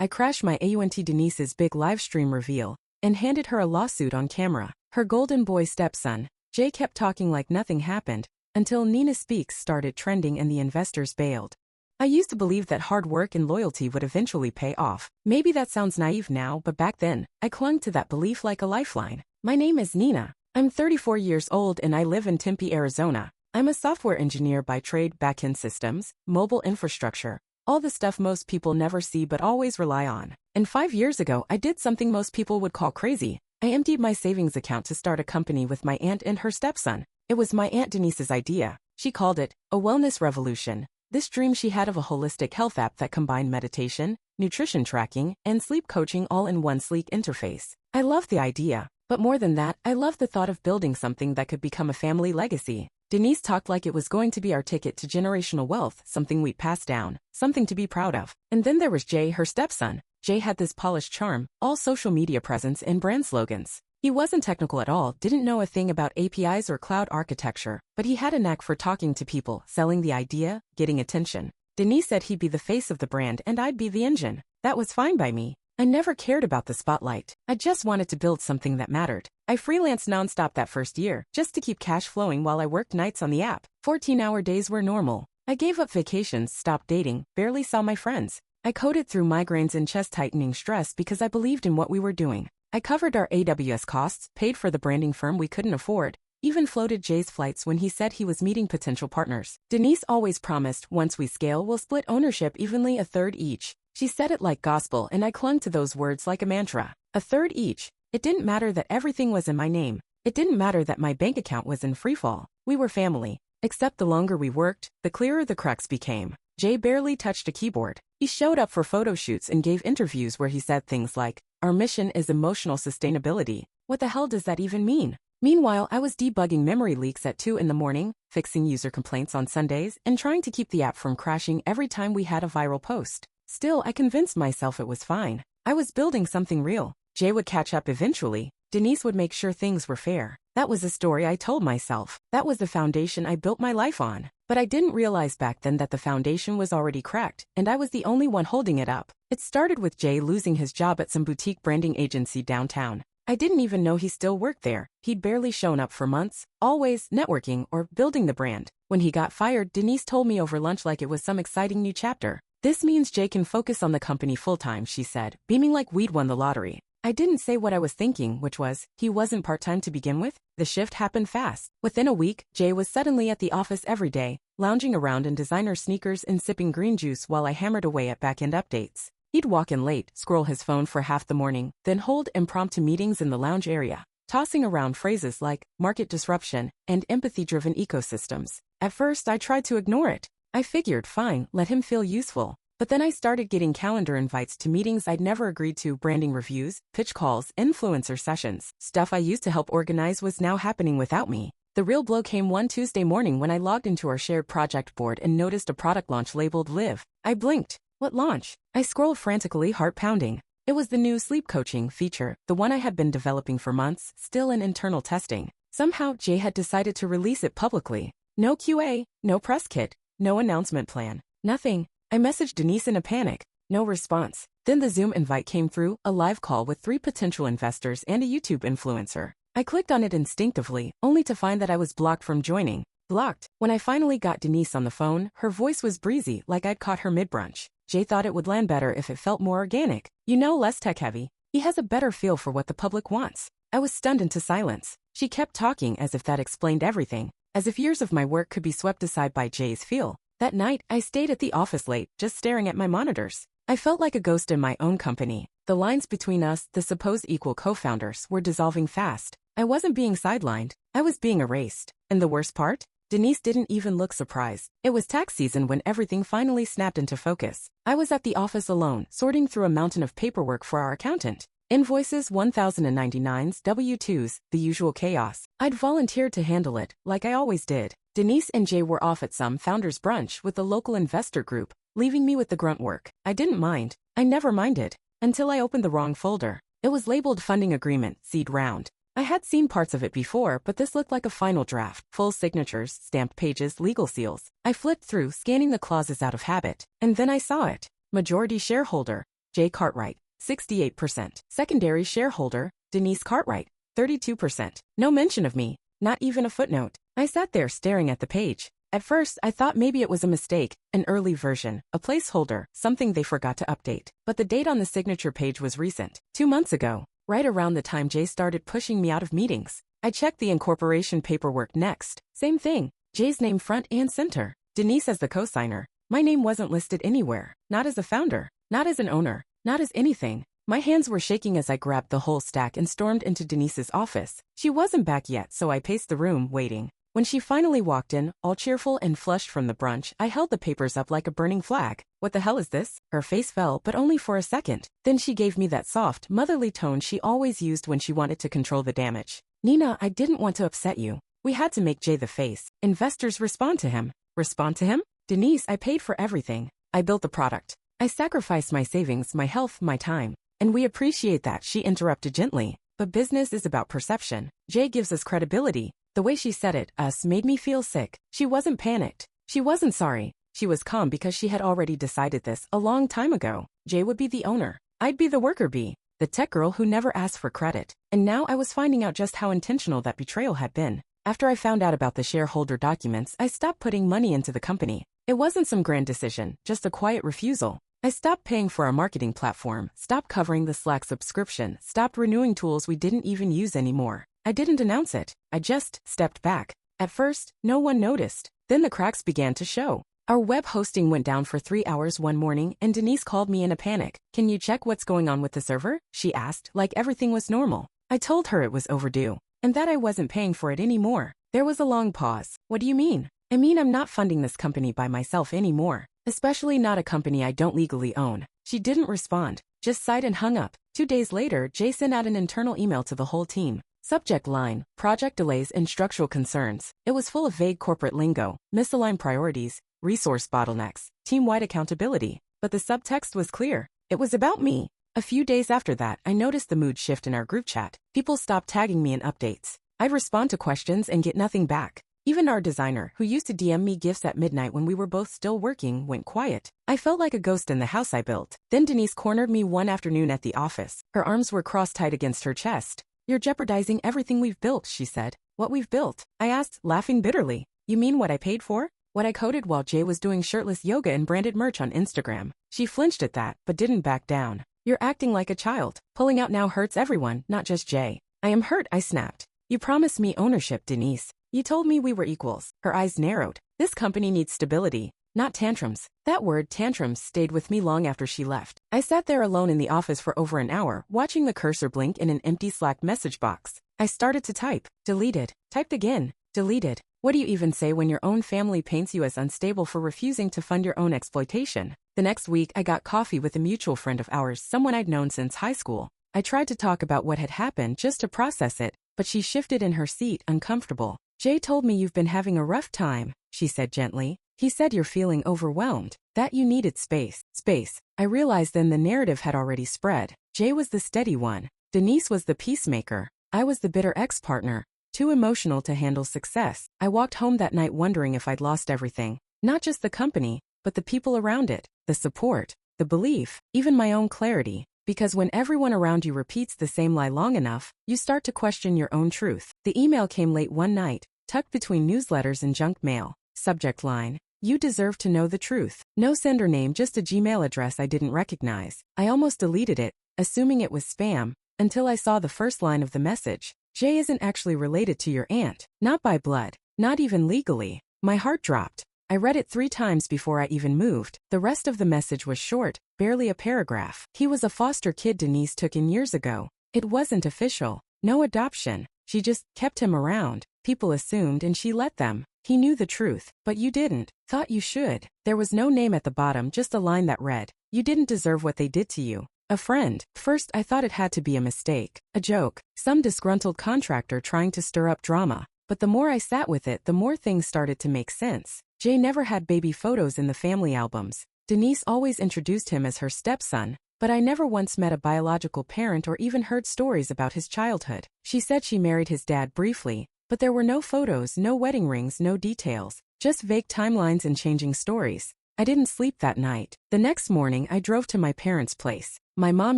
I crashed my aunt Denise's big live stream reveal and handed her a lawsuit on camera. Her golden boy stepson, Jay, kept talking like nothing happened until Nina Speaks started trending and the investors bailed. I used to believe that hard work and loyalty would eventually pay off. Maybe that sounds naive now, but back then, I clung to that belief like a lifeline. My name is Nina. I'm 34 years old and I live in Tempe, Arizona. I'm a software engineer by trade, backend systems, mobile infrastructure, all the stuff most people never see but always rely on. And 5 years ago, I did something most people would call crazy. I emptied my savings account to start a company with my aunt and her stepson. It was my Aunt Denise's idea. She called it a wellness revolution. This dream she had of a holistic health app that combined meditation, nutrition tracking, and sleep coaching all in one sleek interface. I loved the idea, but more than that, I loved the thought of building something that could become a family legacy. Denise talked like it was going to be our ticket to generational wealth, something we'd pass down, something to be proud of. And then there was Jay, her stepson. Jay had this polished charm, all social media presence and brand slogans. He wasn't technical at all, didn't know a thing about APIs or cloud architecture, but he had a knack for talking to people, selling the idea, getting attention. Denise said he'd be the face of the brand and I'd be the engine. That was fine by me. I never cared about the spotlight. I just wanted to build something that mattered. I freelanced nonstop that first year, just to keep cash flowing while I worked nights on the app. 14-hour days were normal. I gave up vacations, stopped dating, barely saw my friends. I coded through migraines and chest-tightening stress because I believed in what we were doing. I covered our AWS costs, paid for the branding firm we couldn't afford, even floated Jay's flights when he said he was meeting potential partners. Denise always promised, once we scale, we'll split ownership evenly, a third each. She said it like gospel and I clung to those words like a mantra. A third each. It didn't matter that everything was in my name. It didn't matter that my bank account was in freefall. We were family. Except the longer we worked, the clearer the cracks became. Jay barely touched a keyboard. He showed up for photo shoots and gave interviews where he said things like, "Our mission is emotional sustainability." What the hell does that even mean? Meanwhile, I was debugging memory leaks at 2 in the morning, fixing user complaints on Sundays, and trying to keep the app from crashing every time we had a viral post. Still, I convinced myself it was fine. I was building something real. Jay would catch up eventually. Denise would make sure things were fair. That was a story I told myself. That was the foundation I built my life on. But I didn't realize back then that the foundation was already cracked, and I was the only one holding it up. It started with Jay losing his job at some boutique branding agency downtown. I didn't even know he still worked there. He'd barely shown up for months, always networking or building the brand. When he got fired, Denise told me over lunch like it was some exciting new chapter. "This means Jay can focus on the company full-time," she said, beaming like we'd won the lottery. I didn't say what I was thinking, which was, he wasn't part-time to begin with. The shift happened fast. Within a week, Jay was suddenly at the office every day, lounging around in designer sneakers and sipping green juice while I hammered away at back-end updates. He'd walk in late, scroll his phone for half the morning, then hold impromptu meetings in the lounge area, tossing around phrases like market disruption and empathy-driven ecosystems. At first, I tried to ignore it. I figured, fine, let him feel useful. But then I started getting calendar invites to meetings I'd never agreed to, branding reviews, pitch calls, influencer sessions. Stuff I used to help organize was now happening without me. The real blow came one Tuesday morning when I logged into our shared project board and noticed a product launch labeled Live. I blinked. What launch? I scrolled frantically, heart pounding. It was the new sleep coaching feature, the one I had been developing for months, still in internal testing. Somehow, Jay had decided to release it publicly. No QA, no press kit, no announcement plan, nothing. I messaged Denise in a panic. No response. Then the Zoom invite came through, a live call with 3 potential investors and a YouTube influencer. I clicked on it instinctively, only to find that I was blocked from joining. Blocked. When I finally got Denise on the phone, her voice was breezy, like I'd caught her mid-brunch. Jay thought it would land better if it felt more organic. You know, less tech-heavy. He has a better feel for what the public wants. I was stunned into silence. She kept talking as if that explained everything, as if years of my work could be swept aside by Jay's feel. That night, I stayed at the office late, just staring at my monitors. I felt like a ghost in my own company. The lines between us, the supposed equal co-founders, were dissolving fast. I wasn't being sidelined. I was being erased. And the worst part? Denise didn't even look surprised. It was tax season when everything finally snapped into focus. I was at the office alone, sorting through a mountain of paperwork for our accountant. Invoices, 1099s, W-2s, the usual chaos. I'd volunteered to handle it, like I always did. Denise and Jay were off at some founders brunch with the local investor group, leaving me with the grunt work. I didn't mind. I never minded. Until I opened the wrong folder. It was labeled Funding Agreement, Seed Round. I had seen parts of it before, but this looked like a final draft. Full signatures, stamped pages, legal seals. I flipped through, scanning the clauses out of habit. And then I saw it. Majority shareholder. Jay Cartwright, 68%. Secondary shareholder, Denise Cartwright, 32%. No mention of me, not even a footnote. I sat there staring at the page. At first, I thought maybe it was a mistake, an early version, a placeholder, something they forgot to update. But the date on the signature page was recent, 2 months ago, right around the time Jay started pushing me out of meetings. I checked the incorporation paperwork next. Same thing, Jay's name front and center, Denise as the co-signer. My name wasn't listed anywhere, not as a founder, not as an owner, not as anything. My hands were shaking as I grabbed the whole stack and stormed into Denise's office. She wasn't back yet, so I paced the room, waiting. When she finally walked in, all cheerful and flushed from the brunch, I held the papers up like a burning flag. What the hell is this? Her face fell, but only for a second. Then she gave me that soft, motherly tone she always used when she wanted to control the damage. Nina, I didn't want to upset you. We had to make Jay the face. Investors respond to him. Respond to him? Denise, I paid for everything. I built the product. I sacrificed my savings, my health, my time. And we appreciate that, she interrupted gently. But business is about perception. Jay gives us credibility. The way she said it, us, made me feel sick. She wasn't panicked. She wasn't sorry. She was calm because she had already decided this a long time ago. Jay would be the owner. I'd be the worker bee, the tech girl who never asked for credit. And now I was finding out just how intentional that betrayal had been. After I found out about the shareholder documents, I stopped putting money into the company. It wasn't some grand decision, just a quiet refusal. I stopped paying for our marketing platform, stopped covering the Slack subscription, stopped renewing tools we didn't even use anymore. I didn't announce it. I just stepped back. At first, no one noticed. Then the cracks began to show. Our web hosting went down for 3 hours one morning and Denise called me in a panic. Can you check what's going on with the server? She asked, like everything was normal. I told her it was overdue and that I wasn't paying for it anymore. There was a long pause. What do you mean? I mean I'm not funding this company by myself anymore. Especially not a company I don't legally own. She didn't respond, just sighed and hung up. 2 days later, Jay sent out an internal email to the whole team. Subject line, project delays and structural concerns. It was full of vague corporate lingo, misaligned priorities, resource bottlenecks, team-wide accountability. But the subtext was clear. It was about me. A few days after that, I noticed the mood shift in our group chat. People stopped tagging me in updates. I'd respond to questions and get nothing back. Even our designer, who used to DM me gifts at midnight when we were both still working, went quiet. I felt like a ghost in the house I built. Then Denise cornered me one afternoon at the office. Her arms were cross-tied against her chest. You're jeopardizing everything we've built, she said. What we've built? I asked, laughing bitterly. You mean what I paid for? What I coded while Jay was doing shirtless yoga and branded merch on Instagram. She flinched at that, but didn't back down. You're acting like a child. Pulling out now hurts everyone, not just Jay. I am hurt, I snapped. You promised me ownership, Denise. You told me we were equals. Her eyes narrowed. This company needs stability, not tantrums. That word, tantrums, stayed with me long after she left. I sat there alone in the office for over an hour, watching the cursor blink in an empty Slack message box. I started to type. Deleted. Typed again. Deleted. What do you even say when your own family paints you as unstable for refusing to fund your own exploitation? The next week, I got coffee with a mutual friend of ours, someone I'd known since high school. I tried to talk about what had happened just to process it, but she shifted in her seat, uncomfortable. Jay told me you've been having a rough time, she said gently. He said you're feeling overwhelmed, that you needed space. Space. I realized then the narrative had already spread. Jay was the steady one. Denise was the peacemaker. I was the bitter ex-partner, too emotional to handle success. I walked home that night wondering if I'd lost everything. Not just the company, but the people around it, the support, the belief, even my own clarity. Because when everyone around you repeats the same lie long enough, you start to question your own truth. The email came late one night, tucked between newsletters and junk mail. Subject line, you deserve to know the truth. No sender name, just a Gmail address I didn't recognize. I almost deleted it, assuming it was spam, until I saw the first line of the message. Jay isn't actually related to your aunt. Not by blood. Not even legally. My heart dropped. I read it 3 times before I even moved. The rest of the message was short, barely a paragraph. He was a foster kid Denise took in years ago. It wasn't official. No adoption. She just kept him around. People assumed and she let them. He knew the truth, but you didn't. Thought you should. There was no name at the bottom, just a line that read, you didn't deserve what they did to you. A friend. First, I thought it had to be a mistake. A joke. Some disgruntled contractor trying to stir up drama. But the more I sat with it, the more things started to make sense. Jay never had baby photos in the family albums. Denise always introduced him as her stepson, but I never once met a biological parent or even heard stories about his childhood. She said she married his dad briefly, but there were no photos, no wedding rings, no details, just vague timelines and changing stories. I didn't sleep that night. The next morning, I drove to my parents' place. My mom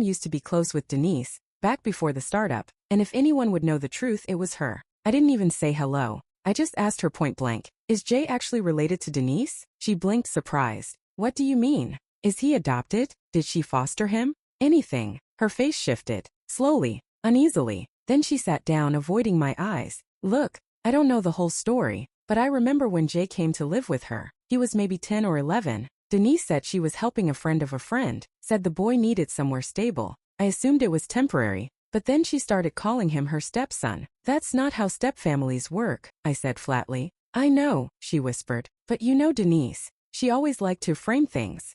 used to be close with Denise, back before the startup, and if anyone would know the truth, it was her. I didn't even say hello. I just asked her point blank, is Jay actually related to Denise? She blinked surprised. What do you mean? Is he adopted? Did she foster him? Anything. Her face shifted, slowly, uneasily. Then she sat down, avoiding my eyes. Look, I don't know the whole story, but I remember when Jay came to live with her. He was maybe 10 or 11. Denise said she was helping a friend of a friend, said the boy needed somewhere stable. I assumed it was temporary, but then she started calling him her stepson. That's not how stepfamilies work, I said flatly. I know, she whispered, but you know Denise. She always liked to frame things,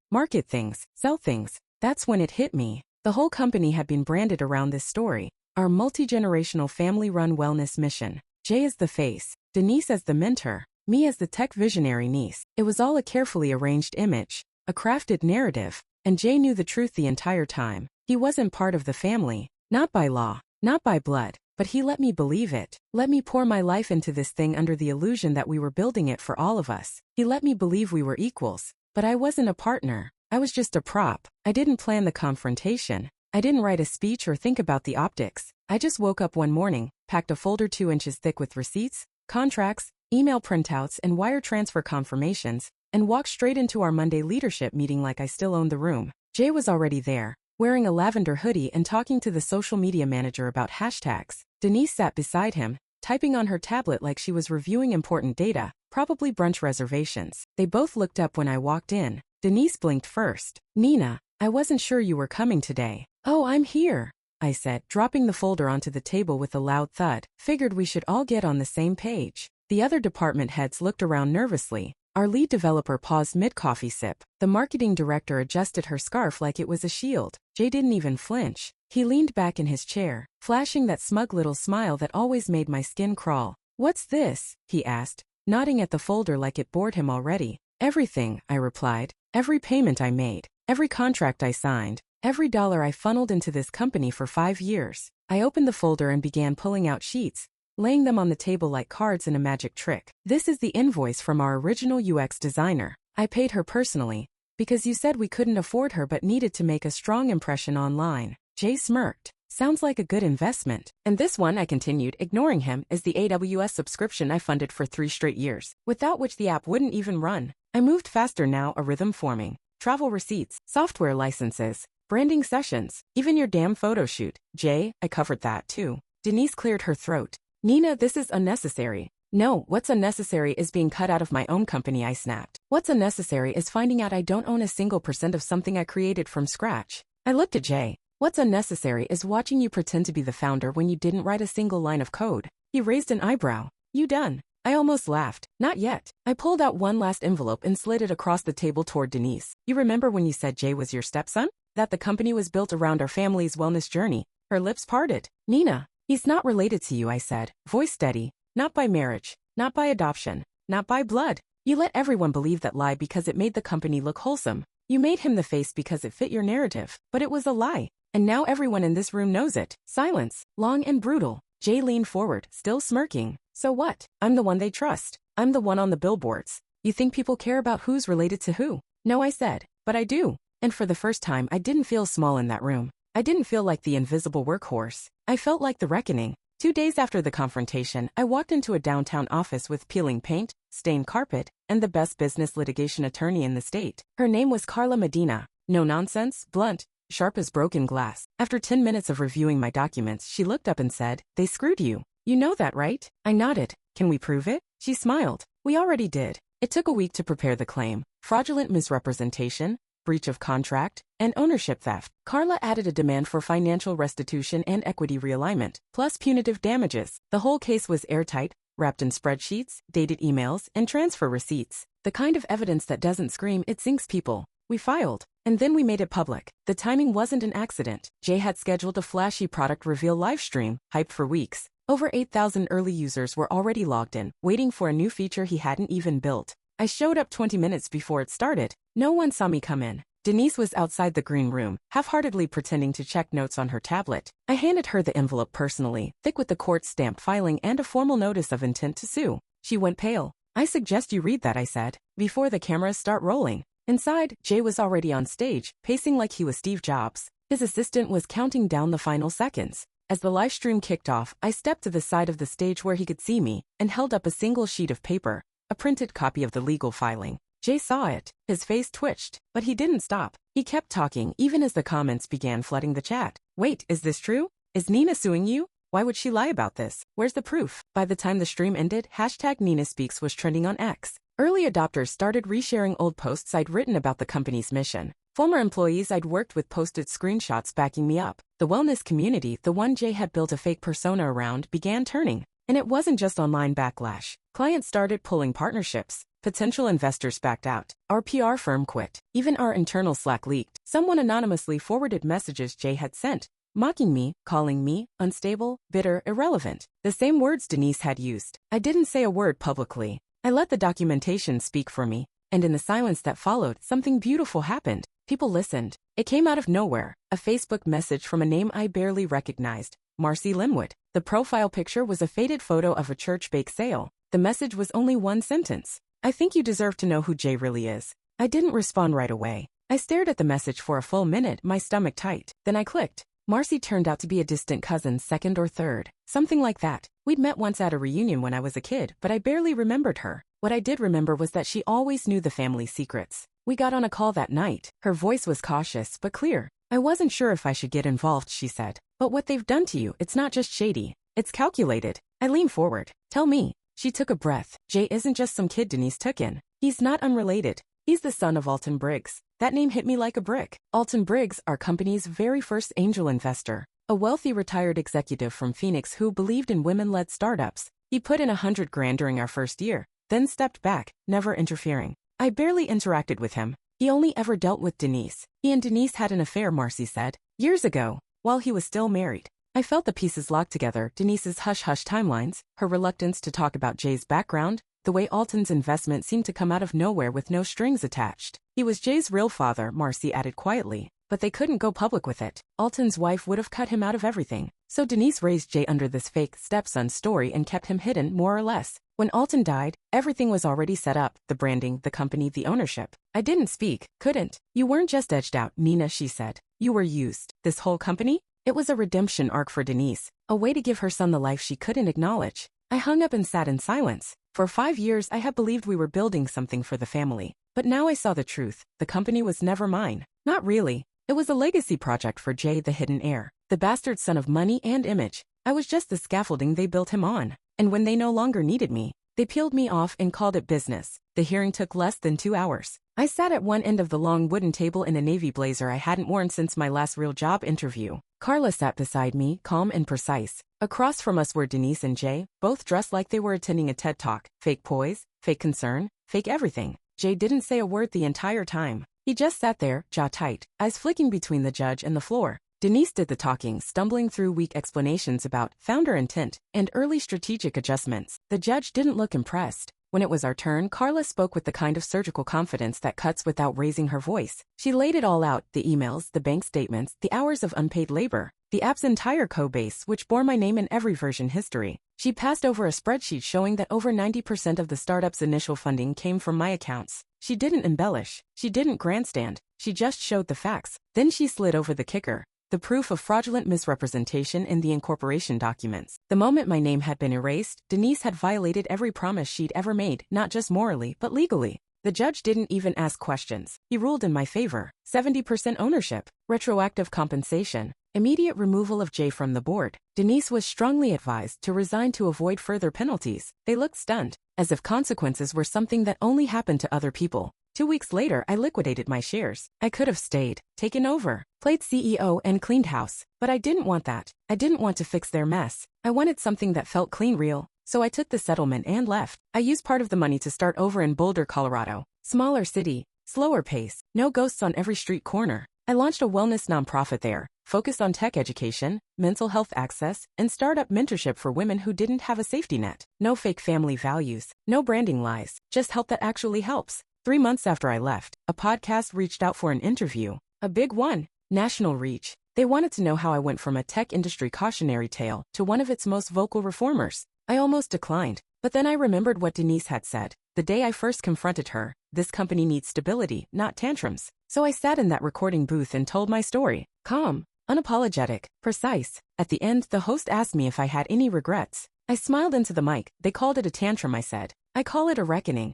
market things, sell things. That's when it hit me. The whole company had been branded around this story. Our multi-generational family-run wellness mission. Jay as the face, Denise as the mentor, me as the tech visionary niece. It was all a carefully arranged image, a crafted narrative, and Jay knew the truth the entire time. He wasn't part of the family, not by law, not by blood, but he let me believe it. Let me pour my life into this thing under the illusion that we were building it for all of us. He let me believe we were equals, but I wasn't a partner. I was just a prop. I didn't plan the confrontation. I didn't write a speech or think about the optics. I just woke up one morning, packed a folder 2 inches thick with receipts, contracts, email printouts, and wire transfer confirmations, and walked straight into our Monday leadership meeting like I still owned the room. Jay was already there, wearing a lavender hoodie and talking to the social media manager about hashtags. Denise sat beside him, typing on her tablet like she was reviewing important data, probably brunch reservations. They both looked up when I walked in. Denise blinked first. Nina, I wasn't sure you were coming today. Oh, I'm here, I said, dropping the folder onto the table with a loud thud. Figured we should all get on the same page. The other department heads looked around nervously. Our lead developer paused mid-coffee sip. The marketing director adjusted her scarf like it was a shield. Jay didn't even flinch. He leaned back in his chair, flashing that smug little smile that always made my skin crawl. What's this? He asked, nodding at the folder like it bored him already. Everything, I replied. Every payment I made, every contract I signed, every dollar I funneled into this company for 5 years. I opened the folder and began pulling out sheets, laying them on the table like cards in a magic trick. This is the invoice from our original UX designer. I paid her personally, because you said we couldn't afford her but needed to make a strong impression online. Jay smirked. Sounds like a good investment. And this one, I continued, ignoring him, is the AWS subscription I funded for 3 straight years, without which the app wouldn't even run. I moved faster now, a rhythm forming. Travel receipts, software licenses, branding sessions, even your damn photo shoot. Jay, I covered that too. Denise cleared her throat. Nina, this is unnecessary. No, what's unnecessary is being cut out of my own company, I snapped. What's unnecessary is finding out I don't own a single % of something I created from scratch. I looked at Jay. What's unnecessary is watching you pretend to be the founder when you didn't write a single line of code. He raised an eyebrow. You done? I almost laughed. Not yet. I pulled out one last envelope and slid it across the table toward Denise. You remember when you said Jay was your stepson? That the company was built around our family's wellness journey? Her lips parted. Nina, he's not related to you, I said, voice steady. Not by marriage, not by adoption, not by blood. You let everyone believe that lie because it made the company look wholesome. You made him the face because it fit your narrative, but it was a lie. And now everyone in this room knows it. Silence, long and brutal. Jay leaned forward, still smirking. So what? I'm the one they trust. I'm the one on the billboards. You think people care about who's related to who? No, I said, but I do. And for the first time, I didn't feel small in that room. I didn't feel like the invisible workhorse. I felt like the reckoning. 2 days after the confrontation, I walked into a downtown office with peeling paint, stained carpet, and the best business litigation attorney in the state. Her name was Carla Medina. No nonsense, blunt, sharp as broken glass. After 10 minutes of reviewing my documents, she looked up and said, "They screwed you. You know that, right?" I nodded. "Can we prove it?" She smiled. "We already did. It took a week to prepare the claim. Fraudulent misrepresentation, breach of contract, and ownership theft. Carla added a demand for financial restitution and equity realignment, plus punitive damages. The whole case was airtight, wrapped in spreadsheets, dated emails, and transfer receipts. The kind of evidence that doesn't scream, it sinks people. We filed, and then we made it public. The timing wasn't an accident. Jay had scheduled a flashy product reveal live stream, hyped for weeks. Over 8,000 early users were already logged in, waiting for a new feature he hadn't even built. I showed up 20 minutes before it started. No one saw me come in. Denise was outside the green room, half-heartedly pretending to check notes on her tablet. I handed her the envelope personally, thick with the court-stamped filing and a formal notice of intent to sue. She went pale. I suggest you read that, I said, before the cameras start rolling. Inside, Jay was already on stage, pacing like he was Steve Jobs. His assistant was counting down the final seconds. As the live stream kicked off, I stepped to the side of the stage where he could see me and held up a single sheet of paper, a printed copy of the legal filing. Jay saw it. His face twitched, but he didn't stop. He kept talking even as the comments began flooding the chat. Wait, is this true? Is Nina suing you? Why would she lie about this? Where's the proof? By the time the stream ended, #NinaSpeaks was trending on X. Early adopters started resharing old posts I'd written about the company's mission. Former employees I'd worked with posted screenshots backing me up. The wellness community, the one Jay had built a fake persona around, began turning. And it wasn't just online backlash. Clients started pulling partnerships. Potential investors backed out. Our PR firm quit. Even our internal Slack leaked. Someone anonymously forwarded messages Jay had sent, mocking me, calling me unstable, bitter, irrelevant. The same words Denise had used. I didn't say a word publicly. I let the documentation speak for me. And in the silence that followed, something beautiful happened. People listened. It came out of nowhere. A Facebook message from a name I barely recognized. Marcy Linwood. The profile picture was a faded photo of a church bake sale. The message was only one sentence. I think you deserve to know who Jay really is. I didn't respond right away. I stared at the message for a full minute, my stomach tight. Then I clicked. Marcy turned out to be a distant cousin, second or third. Something like that. We'd met once at a reunion when I was a kid, but I barely remembered her. What I did remember was that she always knew the family secrets. We got on a call that night. Her voice was cautious but clear. I wasn't sure if I should get involved, she said. But what they've done to you, it's not just shady. It's calculated. I leaned forward. Tell me. She took a breath. Jay isn't just some kid Denise took in. He's not unrelated. He's the son of Alton Briggs. That name hit me like a brick. Alton Briggs, our company's very first angel investor. A wealthy retired executive from Phoenix who believed in women-led startups. He put in $100,000 during our first year, then stepped back, never interfering. I barely interacted with him. He only ever dealt with Denise. He and Denise had an affair, Marcy said. Years ago, while he was still married. I felt the pieces locked together, Denise's hush-hush timelines, her reluctance to talk about Jay's background, the way Alton's investment seemed to come out of nowhere with no strings attached. He was Jay's real father, Marcy added quietly, but they couldn't go public with it. Alton's wife would have cut him out of everything. So Denise raised Jay under this fake stepson story and kept him hidden, more or less. When Alton died, everything was already set up, the branding, the company, the ownership. I didn't speak, couldn't. You weren't just edged out, Nina, she said. You were used. This whole company? It was a redemption arc for Denise, a way to give her son the life she couldn't acknowledge. I hung up and sat in silence. For 5 years I had believed we were building something for the family. But now I saw the truth. The company was never mine. Not really. It was a legacy project for Jay, the hidden heir, the bastard son of money and image. I was just the scaffolding they built him on. And when they no longer needed me, they peeled me off and called it business. The hearing took less than 2 hours. I sat at one end of the long wooden table in a navy blazer I hadn't worn since my last real job interview. Carla sat beside me, calm and precise. Across from us were Denise and Jay, both dressed like they were attending a TED Talk. Fake poise, fake concern, fake everything. Jay didn't say a word the entire time. He just sat there, jaw tight, eyes flicking between the judge and the floor. Denise did the talking, stumbling through weak explanations about founder intent and early strategic adjustments. The judge didn't look impressed. When it was our turn, Carla spoke with the kind of surgical confidence that cuts without raising her voice. She laid it all out, the emails, the bank statements, the hours of unpaid labor, the app's entire code base, which bore my name in every version history. She passed over a spreadsheet showing that over 90% of the startup's initial funding came from my accounts. She didn't embellish. She didn't grandstand. She just showed the facts. Then she slid over the kicker. The proof of fraudulent misrepresentation in the incorporation documents. The moment my name had been erased, Denise had violated every promise she'd ever made, not just morally, but legally. The judge didn't even ask questions. He ruled in my favor. 70% ownership, retroactive compensation, immediate removal of Jay from the board. Denise was strongly advised to resign to avoid further penalties. They looked stunned, as if consequences were something that only happened to other people. 2 weeks later, I liquidated my shares. I could have stayed, taken over, played CEO and cleaned house. But I didn't want that. I didn't want to fix their mess. I wanted something that felt clean, real. So I took the settlement and left. I used part of the money to start over in Boulder, Colorado. Smaller city, slower pace, no ghosts on every street corner. I launched a wellness nonprofit there, focused on tech education, mental health access, and startup mentorship for women who didn't have a safety net. No fake family values, no branding lies, just help that actually helps. 3 months after I left, a podcast reached out for an interview. A big one. National reach. They wanted to know how I went from a tech industry cautionary tale to one of its most vocal reformers. I almost declined, but then I remembered what Denise had said. the day I first confronted her. This company needs stability, not tantrums. So I sat in that recording booth and told my story. Calm, unapologetic, precise. At the end, the host asked me if I had any regrets. I smiled into the mic. They called it a tantrum, I said. I call it a reckoning.